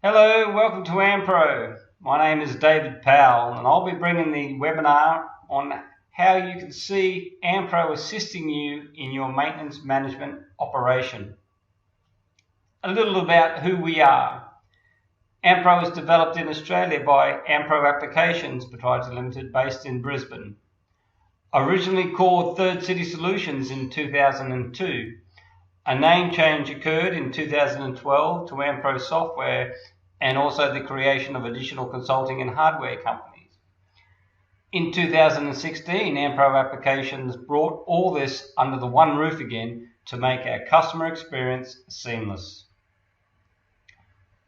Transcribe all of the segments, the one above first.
Hello, welcome to AMPRO. My name is David Powell and I'll be bringing the webinar on how you can see AMPRO assisting you in your maintenance management operation. A little about who we are. AMPRO is developed in Australia by AMPRO Applications Proprietary Limited based in Brisbane. Originally called Third City Solutions in 2002. A name change occurred in 2012 to AMPRO Software and also the creation of additional consulting and hardware companies. In 2016, AMPRO Applications brought all this under the one roof again to make our customer experience seamless.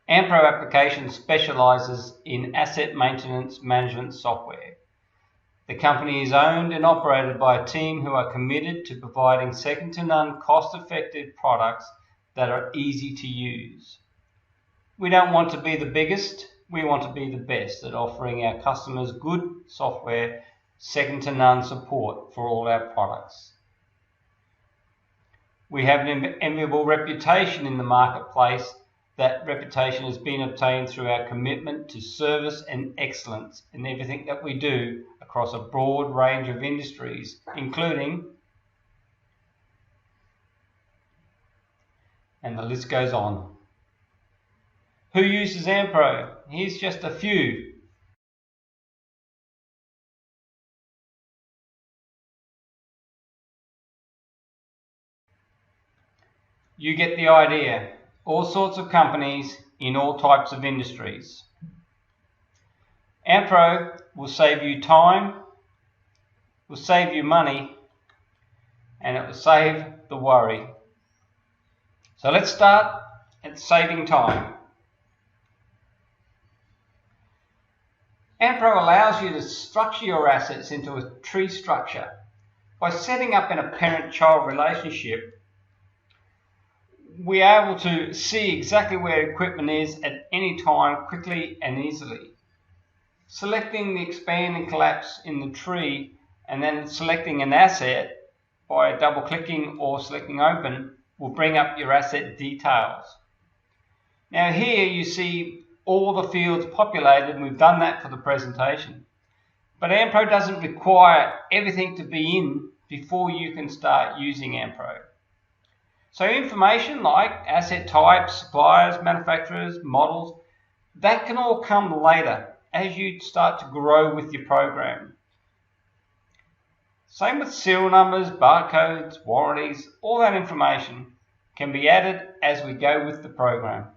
AMPRO Applications specializes in asset maintenance management software. The company is owned and operated by a team who are committed to providing second-to-none cost-effective products that are easy to use. We don't want to be the biggest, we want to be the best at offering our customers good software, second-to-none support for all our products. We have an enviable reputation in the marketplace. That reputation has been obtained through our commitment to service and excellence in everything that we do across a broad range of industries, including, and the list goes on. Who uses AMPRO? Here's just a few. You get the idea. All sorts of companies in all types of industries. AMPRO will save you time, will save you money, and it will save the worry. So let's start at saving time. AMPRO allows you to structure your assets into a tree structure. By setting up in a parent-child relationship, we are able to see exactly where equipment is at any time quickly and easily. Selecting the expand and collapse in the tree and then selecting an asset by double clicking or selecting open will bring up your asset details. Now here you see all the fields populated, and we've done that for the presentation. But AMPRO doesn't require everything to be in before you can start using AMPRO. So information like asset types, suppliers, manufacturers, models, that can all come later as you start to grow with your program. Same with serial numbers, barcodes, warranties, all that information can be added as we go with the program.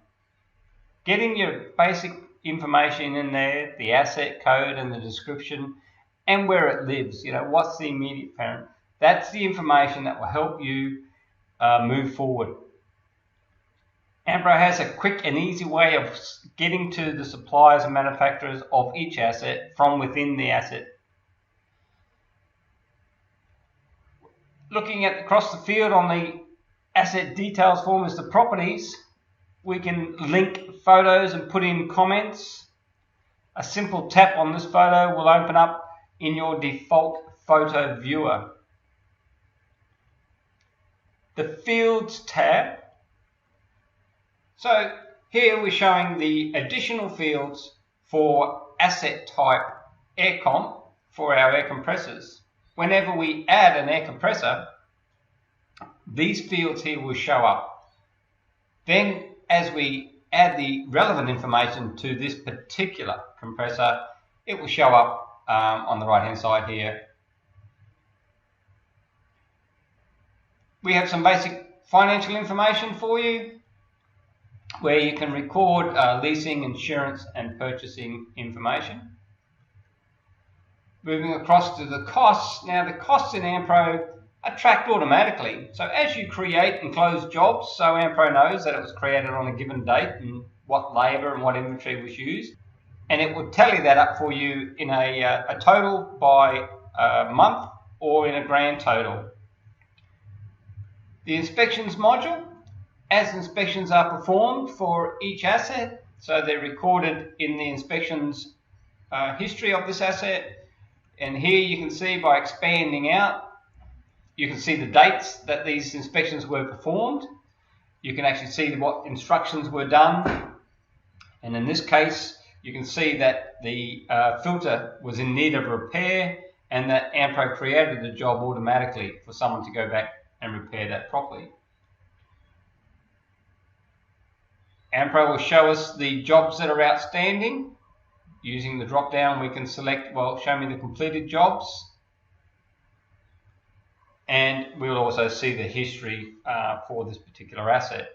Getting your basic information in there, the asset code and the description, and where it lives, what's the immediate parent, that's the information that will help you move forward. AMPRO has a quick and easy way of getting to the suppliers and manufacturers of each asset from within the asset. Looking at across the field on the asset details form is the properties. We can link photos and put in comments. A simple tap on this photo will open up in your default photo viewer. The Fields tab. So here we're showing the additional fields for asset type air comp for our air compressors. Whenever we add an air compressor, these fields here will show up. Then as we add the relevant information to this particular compressor, it will show up on the right hand side here. We have some basic financial information for you where you can record leasing, insurance and purchasing information. Moving across to the costs. Now the costs in AMPRO are tracked automatically. So as you create and close jobs, so AMPRO knows that it was created on a given date and what labour and what inventory was used. And it will tally that up for you in a total by month or in a grand total. The inspections module, as inspections are performed for each asset, so they're recorded in the inspections history of this asset. And here you can see by expanding out, you can see the dates that these inspections were performed. You can actually see what instructions were done. And in this case, you can see that the filter was in need of repair and that AMPRO created the job automatically for someone to go back and repair that properly. AMPRO will show us the jobs that are outstanding. Using the drop down, we can select, well, show me the completed jobs. And we'll also see the history for this particular asset.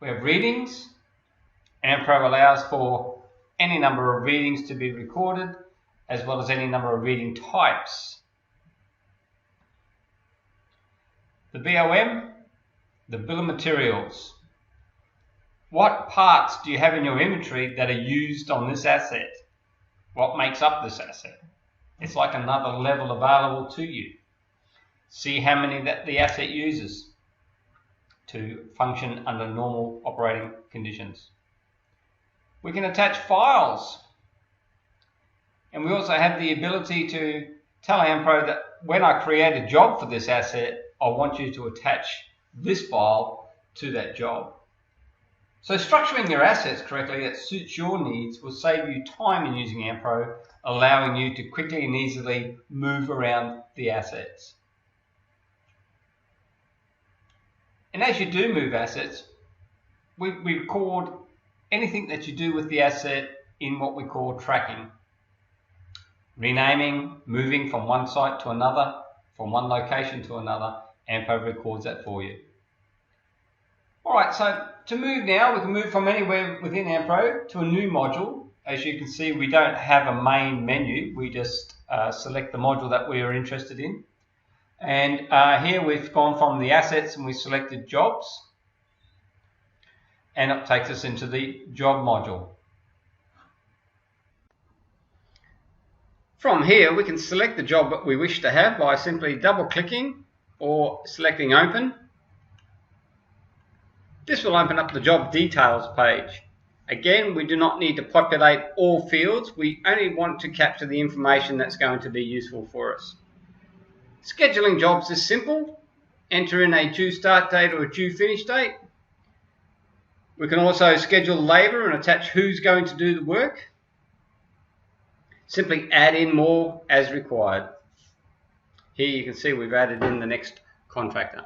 We have readings. AMPRO allows for any number of readings to be recorded, as well as any number of reading types. The BOM, the bill of materials. What parts do you have in your inventory that are used on this asset? What makes up this asset? It's like another level available to you. See how many that the asset uses to function under normal operating conditions. We can attach files, and we also have the ability to tell AMPRO that when I create a job for this asset, I want you to attach this file to that job. So structuring your assets correctly that suits your needs will save you time in using AMPRO, allowing you to quickly and easily move around the assets. And as you do move assets, we record anything that you do with the asset in what we call tracking. Renaming, moving from one site to another, from one location to another, AMPRO records that for you. Alright, so to move now, we can move from anywhere within AMPRO to a new module. As you can see, we don't have a main menu, we just select the module that we are interested in. And here we've gone from the assets and we selected jobs. And it takes us into the job module. From here, we can select the job that we wish to have by simply double-clicking or selecting Open. This will open up the job details page. Again, we do not need to populate all fields. We only want to capture the information that's going to be useful for us. Scheduling jobs is simple. Enter in a due start date or a due finish date. We can also schedule labour and attach who's going to do the work. Simply add in more as required. Here you can see we've added in the next contractor.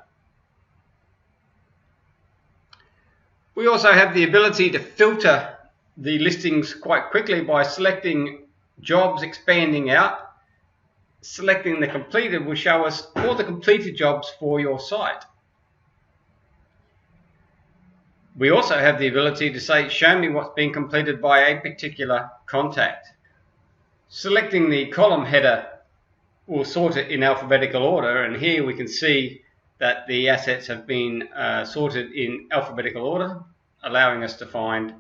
We also have the ability to filter the listings quite quickly by selecting jobs expanding out. Selecting the completed will show us all the completed jobs for your site. We also have the ability to say, show me what's been completed by a particular contact. Selecting the column header will sort it in alphabetical order, and here we can see that the assets have been sorted in alphabetical order, allowing us to find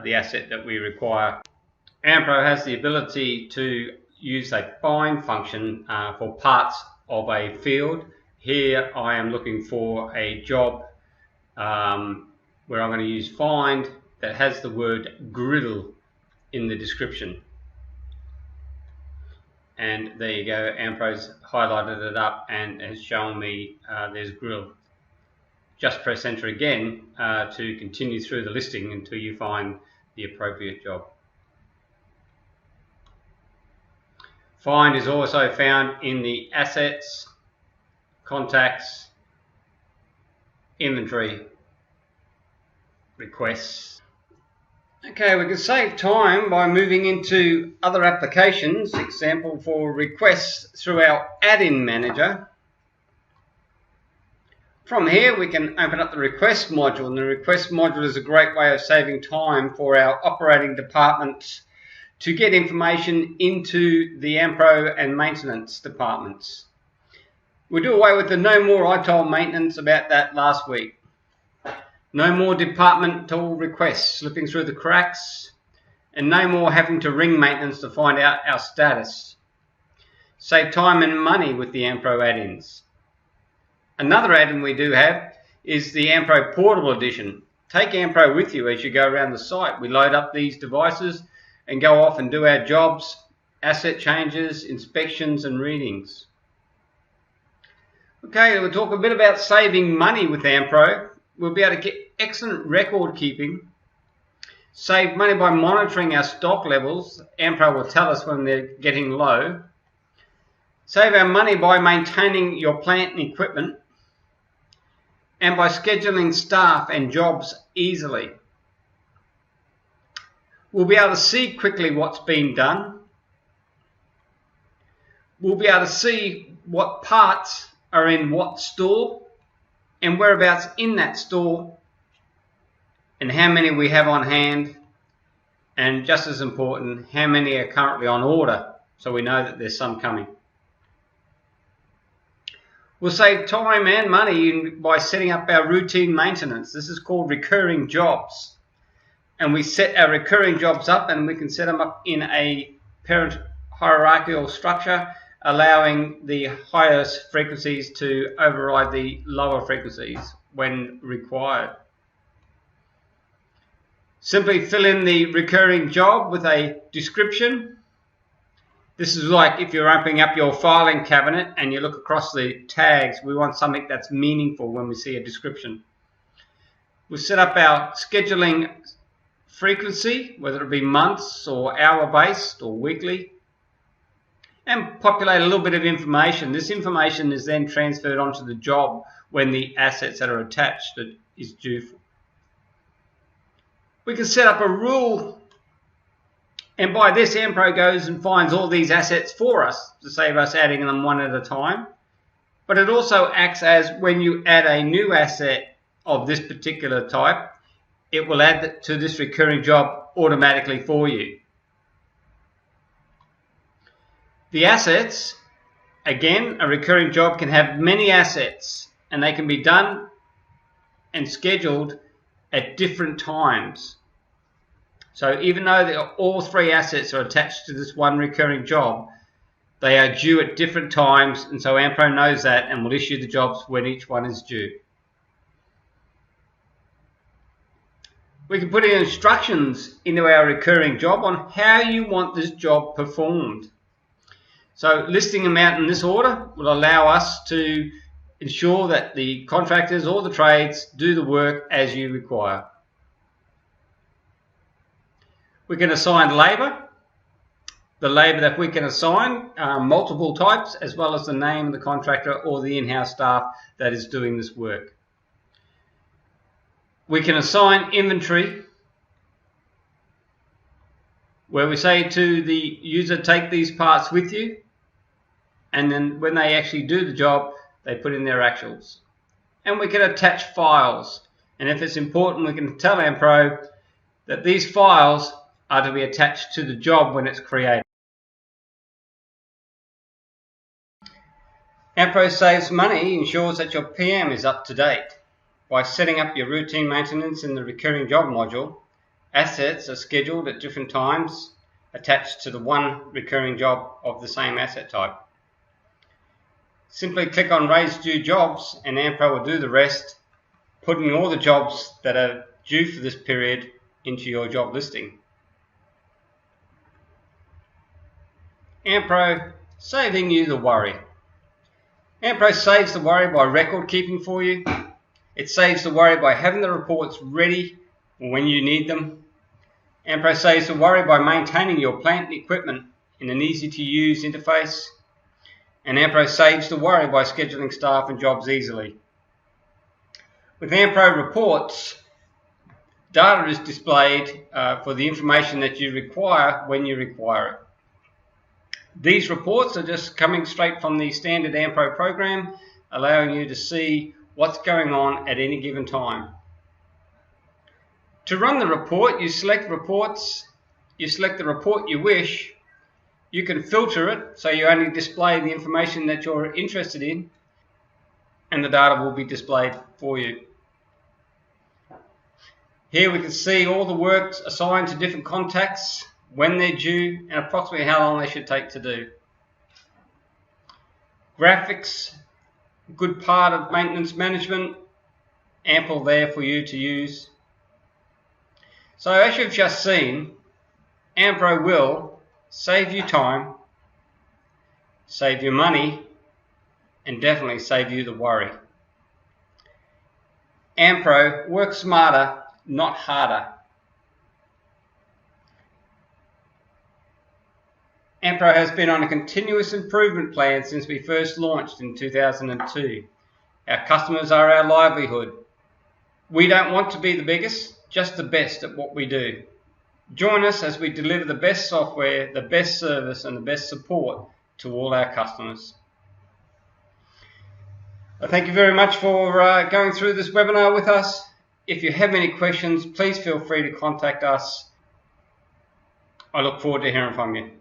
the asset that we require. AMPRO has the ability to use a find function for parts of a field. Here I am looking for a job where I'm going to use find that has the word griddle in the description. And there you go, AMPRO's highlighted it up and has shown me there's grill. Just press enter again to continue through the listing until you find the appropriate job. Find is also found in the assets, contacts, inventory, requests. Okay, we can save time by moving into other applications. Example for requests through our add-in manager. From here we can open up the request module, and the request module is a great way of saving time for our operating departments to get information into the AMPRO and maintenance departments. We do away with the no more I told maintenance about that last week. No more departmental requests slipping through the cracks, and no more having to ring maintenance to find out our status. Save time and money with the AMPRO add-ins. Another add-in we do have is the AMPRO Portable Edition. Take AMPRO with you as you go around the site. We load up these devices and go off and do our jobs, asset changes, inspections and readings. Okay, we'll talk a bit about saving money with AMPRO. We'll be able to get excellent record keeping, save money by monitoring our stock levels. AMPRO will tell us when they're getting low. Save our money by maintaining your plant and equipment, and by scheduling staff and jobs easily. We'll be able to see quickly what's being done. We'll be able to see what parts are in what store and whereabouts in that store and how many we have on hand, and just as important, how many are currently on order, so we know that there's some coming. We'll save time and money by setting up our routine maintenance. This is called recurring jobs. And we set our recurring jobs up, and we can set them up in a parent hierarchical structure, allowing the highest frequencies to override the lower frequencies when required. Simply fill in the recurring job with a description. This is like if you're opening up your filing cabinet and you look across the tags. We want something that's meaningful when we see a description. We'll set up our scheduling frequency, whether it be months or hour-based or weekly, and populate a little bit of information. This information is then transferred onto the job when the assets that are attached that is due for. We can set up a rule, and by this AMPRO goes and finds all these assets for us to save us adding them one at a time. But it also acts as when you add a new asset of this particular type, it will add to this recurring job automatically for you. The assets, again, a recurring job can have many assets, and they can be done and scheduled at different times. So even though all three assets are attached to this one recurring job, they are due at different times, and so AMPRO knows that and will issue the jobs when each one is due. We can put in instructions into our recurring job on how you want this job performed. So listing them out in this order will allow us to ensure that the contractors or the trades do the work as you require. We can assign labour. The labour that we can assign are multiple types, as well as the name of the contractor or the in-house staff that is doing this work. We can assign inventory, where we say to the user, take these parts with you, and then when they actually do the job, they put in their actuals. And we can attach files, and if it's important, we can tell AMPRO that these files are to be attached to the job when it's created. AMPRO saves money, ensures that your PM is up to date. By setting up your routine maintenance in the recurring job module, assets are scheduled at different times attached to the one recurring job of the same asset type. Simply click on Raise Due Jobs and AMPRO will do the rest, putting all the jobs that are due for this period into your job listing. AMPRO saving you the worry. AMPRO saves the worry by record keeping for you. It saves the worry by having the reports ready when you need them. AMPRO saves the worry by maintaining your plant and equipment in an easy to use interface. And AMPRO saves the worry by scheduling staff and jobs easily. With AMPRO reports, data is displayed for the information that you require when you require it. These reports are just coming straight from the standard AMPRO program, allowing you to see what's going on at any given time. To run the report, you select reports, you select the report you wish, you can filter it so you only display the information that you're interested in, and the data will be displayed for you. Here we can see all the works assigned to different contacts, when they're due, and approximately how long they should take to do. Graphics, good part of maintenance management, ample there for you to use. So as you've just seen, AMPRO will save you time, save you money, and definitely save you the worry. AMPRO, work smarter, not harder. AMPRO has been on a continuous improvement plan since we first launched in 2002. Our customers are our livelihood. We don't want to be the biggest, just the best at what we do. Join us as we deliver the best software, the best service, and the best support to all our customers. Thank you very much for going through this webinar with us. If you have any questions, please feel free to contact us. I look forward to hearing from you.